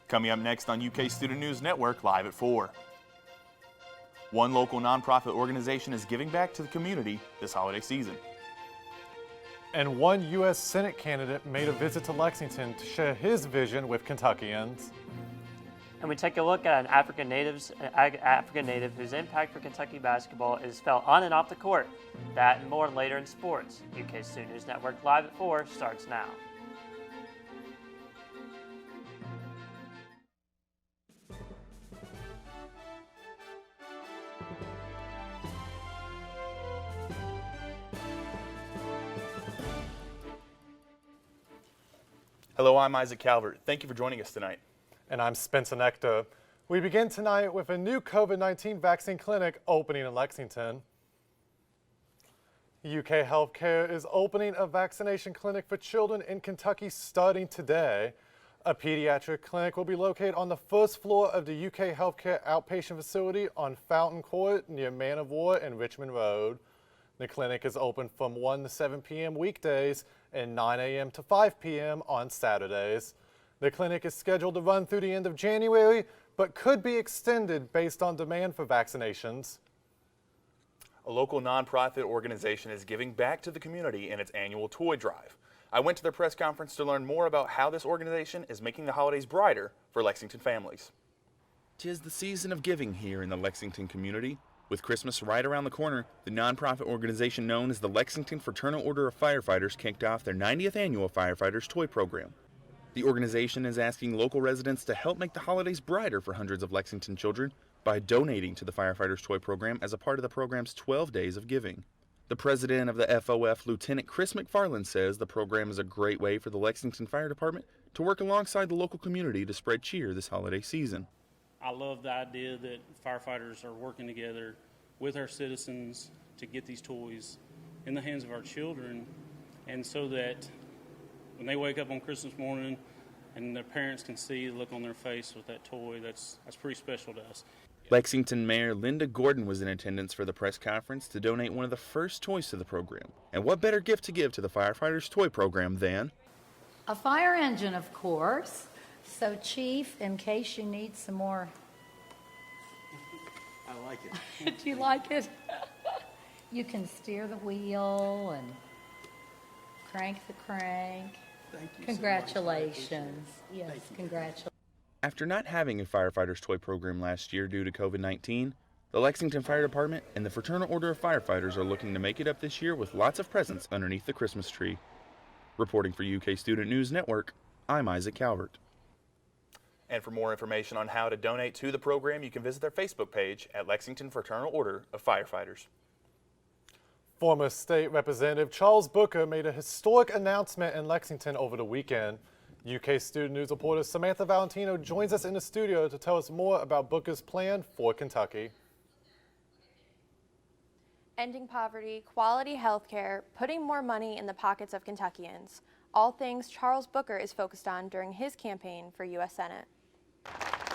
Coming up next on UK Student News Network, live at 4. One local nonprofit organization is giving back to the community this holiday season. And one U.S. Senate candidate made a visit to Lexington to share his vision with Kentuckians. And we take a look at an African native whose impact for Kentucky basketball is felt on and off the court. That and more later in sports. UK Student News Network live at 4 starts now. Hello, I'm Isaac Calvert. Thank you for joining us tonight. And I'm Spencer Nectar. We begin tonight with a new COVID-19 vaccine clinic opening in Lexington. UK Healthcare is opening a vaccination clinic for children in Kentucky starting today. A pediatric clinic will be located on the first floor of the UK Healthcare outpatient facility on Fountain Court near Man of War and Richmond Road. The clinic is open from 1 to 7 p.m. weekdays and 9 a.m. to 5 p.m. on Saturdays. The clinic is scheduled to run through the end of January, but could be extended based on demand for vaccinations. A local nonprofit organization is giving back to the community in its annual toy drive. I went to their press conference to learn more about how this organization is making the holidays brighter for Lexington families. 'Tis the season of giving here in the Lexington community. With Christmas right around the corner, the nonprofit organization known as the Lexington Fraternal Order of Firefighters kicked off their 90th annual Firefighters Toy Program. The organization is asking local residents to help make the holidays brighter for hundreds of Lexington children by donating to the Firefighters Toy Program as a part of the program's 12 Days of Giving. The president of the FOF, Lieutenant Chris McFarland, says the program is a great way for the Lexington Fire Department to work alongside the local community to spread cheer this holiday season. I love the idea that firefighters are working together with our citizens to get these toys in the hands of our children, and so that when they wake up on Christmas morning and their parents can see the look on their face with that toy, that's pretty special to us. Lexington Mayor Linda Gordon was in attendance for the press conference to donate one of the first toys to the program. And what better gift to give to the Firefighters Toy Program than a fire engine, of course. So, Chief, in case you need some more. I like it. Do you like it? You can steer the wheel and crank the crank. Thank you. Congratulations. Yes, congratulations. After not having a Firefighters Toy Program last year due to COVID-19, the Lexington Fire Department and the Fraternal Order of Firefighters are looking to make it up this year with lots of presents underneath the Christmas tree. Reporting for UK Student News Network, I'm Isaac Calvert. And for more information on how to donate to the program, you can visit their Facebook page at Lexington Fraternal Order of Firefighters. Former State Representative Charles Booker made a historic announcement in Lexington over the weekend. UK Student News reporter Samantha Valentino joins us in the studio to tell us more about Booker's plan for Kentucky. Ending poverty, quality health care, putting more money in the pockets of Kentuckians. All things Charles Booker is focused on during his campaign for U.S. Senate.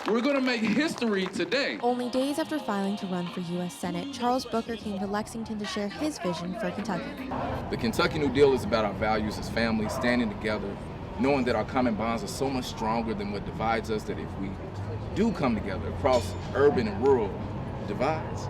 We're going to make history today. Only days after filing to run for U.S. Senate, Charles Booker came to Lexington to share his vision for Kentucky. The Kentucky New Deal is about our values as families, standing together, knowing that our common bonds are so much stronger than what divides us, that if we do come together across urban and rural divides,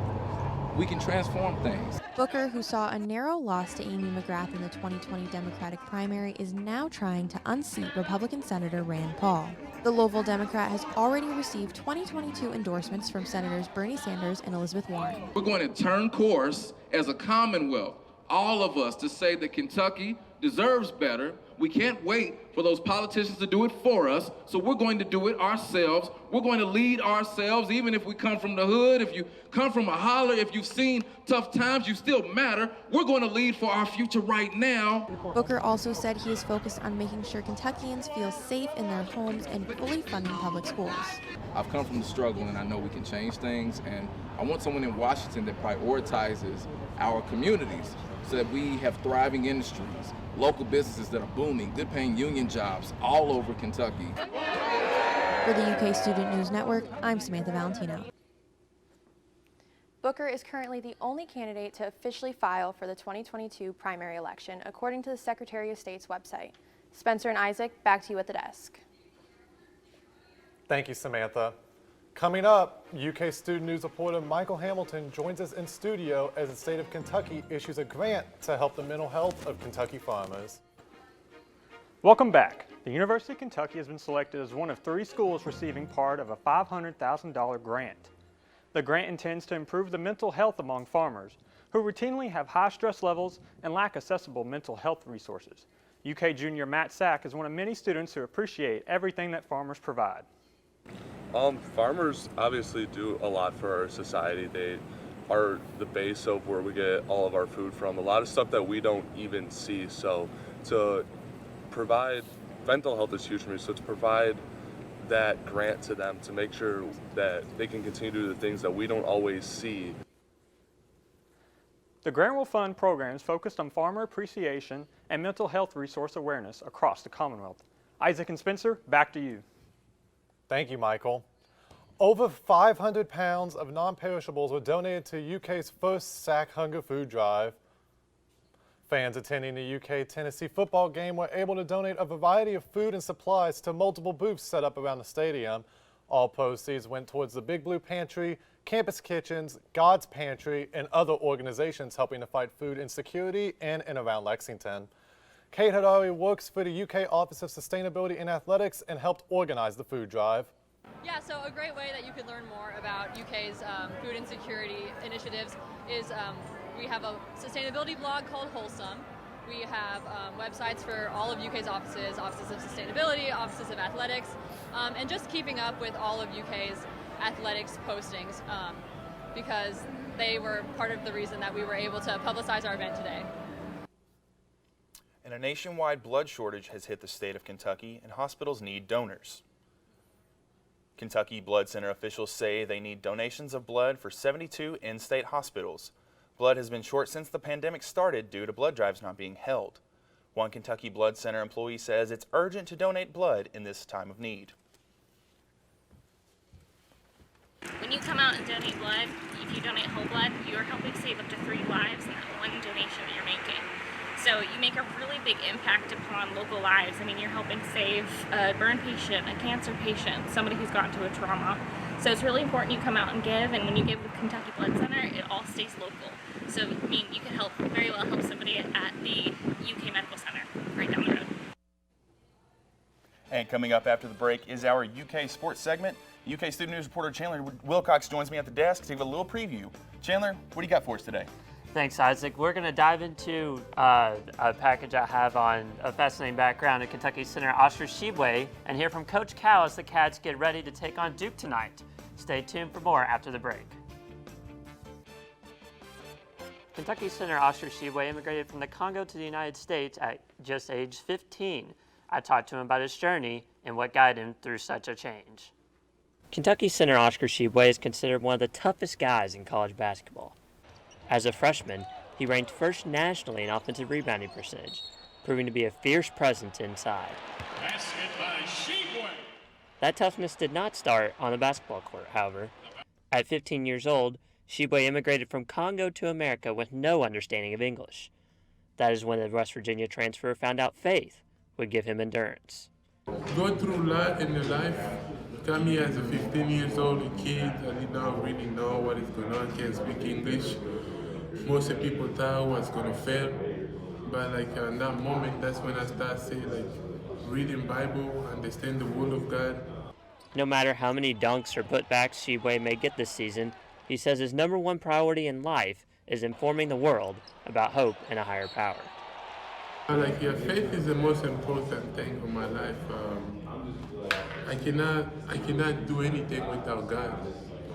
we can transform things. Booker, who saw a narrow loss to Amy McGrath in the 2020 Democratic primary, is now trying to unseat Republican Senator Rand Paul. The Louisville Democrat has already received 2022 endorsements from Senators Bernie Sanders and Elizabeth Warren. We're going to turn course as a Commonwealth, all of us, to say that Kentucky deserves better. We can't wait for those politicians to do it for us, so we're going to do it ourselves. We're going to lead ourselves, even if we come from the hood, if you come from a holler, if you've seen tough times, you still matter. We're going to lead for our future right now. Booker also said he is focused on making sure Kentuckians feel safe in their homes and fully funding public schools. I've come from the struggle, and I know we can change things, and I want someone in Washington that prioritizes our communities so that we have thriving industries, local businesses that are booming, good-paying union jobs all over Kentucky. For the UK Student News Network, I'm Samantha Valentino. Booker is currently the only candidate to officially file for the 2022 primary election, according to the Secretary of State's website. Spencer and Isaac, back to you at the desk. Thank you, Samantha. Coming up, UK student news reporter Michael Hamilton joins us in studio as the state of Kentucky issues a grant to help the mental health of Kentucky farmers. Welcome back. The University of Kentucky has been selected as one of 3 schools receiving part of a $500,000 grant. The grant intends to improve the mental health among farmers who routinely have high stress levels and lack accessible mental health resources. UK junior Matt Sack is one of many students who appreciate everything that farmers provide. Farmers obviously do a lot for our society. They are the base of where we get all of our food from. A lot of stuff that we don't even see. So to provide mental health is huge for me. So to provide that grant to them to make sure that they can continue to do the things that we don't always see. The grant will fund programs focused on farmer appreciation and mental health resource awareness across the Commonwealth. Isaac and Spencer, back to you. Thank you, Michael. Over 500 pounds of non-perishables were donated to UK's first Sack Hunger Food Drive. Fans attending the UK-Tennessee football game were able to donate a variety of food and supplies to multiple booths set up around the stadium. All proceeds went towards the Big Blue Pantry, Campus Kitchens, God's Pantry, and other organizations helping to fight food insecurity in and around Lexington. Kate Hadari works for the UK Office of Sustainability and Athletics and helped organize the food drive. Yeah, so a great way that you could learn more about UK's food insecurity initiatives is we have a sustainability blog called Wholesome. We have websites for all of UK's offices, offices of sustainability, offices of athletics, and just keeping up with all of UK's athletics postings because they were part of the reason that we were able to publicize our event today. And a nationwide blood shortage has hit the state of Kentucky, and hospitals need donors. Kentucky Blood Center officials say they need donations of blood for 72 in-state hospitals. Blood has been short since the pandemic started due to blood drives not being held. One Kentucky Blood Center employee says it's urgent to donate blood in this time of need. When you come out and donate blood, if you donate whole blood, you are helping save up to 3 lives in that one donation that you're making. So you make a really big impact upon local lives. I mean, you're helping save a burn patient, a cancer patient, somebody who's gotten to a trauma. So it's really important you come out and give, and when you give with Kentucky Blood Center, it all stays local. So, I mean, you can very well help somebody at the UK Medical Center right down the road. And coming up after the break is our UK sports segment. UK student news reporter Chandler Wilcox joins me at the desk to give a little preview. Chandler, what do you got for us today? Thanks, Isaac. We're going to dive into a package I have on a fascinating background at Kentucky center Oscar Shibwe and hear from Coach Cal as the Cats get ready to take on Duke tonight. Stay tuned for more after the break. Kentucky center Oscar Shibwe immigrated from the Congo to the United States at just age 15. I talked to him about his journey and what guided him through such a change. Kentucky center Oscar Shibwe is considered one of the toughest guys in college basketball. As a freshman, he ranked first nationally in offensive rebounding percentage, proving to be a fierce presence inside. Basket by Shibwe. That toughness did not start on the basketball court, however. At 15 years old, Shibwe immigrated from Congo to America with no understanding of English. That is when the West Virginia transfer found out faith would give him endurance. Go through life in your life. Come here as a 15 years old kid. I did not really know what is going on. Can't speak English. Most of people thought I was going to fail. But in that moment, that's when I started saying reading Bible, understand the Word of God. No matter how many dunks or putbacks Shibwe may get this season, he says his number one priority in life is informing the world about hope and a higher power. Faith is the most important thing in my life. I cannot do anything without God.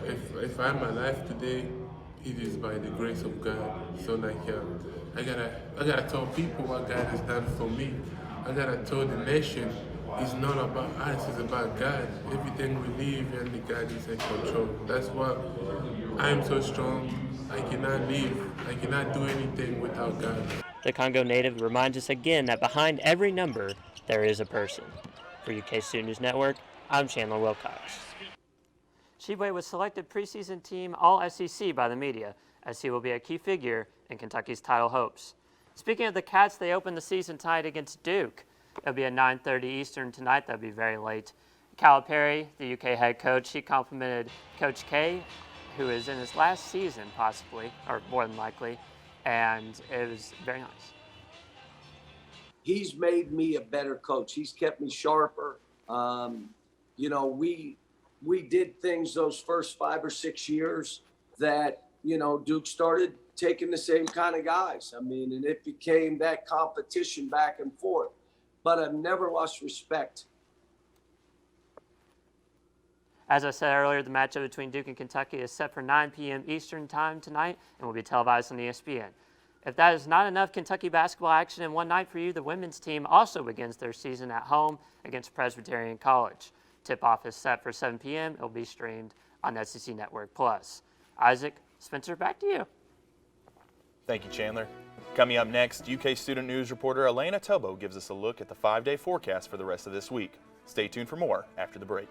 If I'm alive today, it is by the grace of God. So I gotta tell people what God has done for me. I gotta tell the nation it's not about us, it's about God. Everything we live and God is in control. That's why I'm so strong. I cannot live. I cannot do anything without God. The Congo native reminds us again that behind every number, there is a person. For UK Student News Network, I'm Chandler Wilcox. Shibwe was selected preseason team All-SEC by the media, as he will be a key figure in Kentucky's title hopes. Speaking of the Cats, they open the season tonight against Duke. It'll be at 9:30 Eastern tonight. That'll be very late. Calipari, the UK head coach, he complimented Coach K, who is in his last season possibly, or more than likely, and it was very nice. He's made me a better coach. He's kept me sharper. You know, we did things those first 5 or 6 years that, you know, Duke started taking the same kind of guys. I mean, and it became that competition back and forth. But I've never lost respect. As I said earlier, the matchup between Duke and Kentucky is set for 9 p.m. Eastern Time tonight and will be televised on ESPN. If that is not enough Kentucky basketball action in one night for you, the women's team also begins their season at home against Presbyterian College. Tip-off is set for 7 p.m. It will be streamed on SEC Network Plus. Isaac, Spencer, back to you. Thank you, Chandler. Coming up next, UK student news reporter Elena Tobo gives us a look at the 5-day forecast for the rest of this week. Stay tuned for more after the break.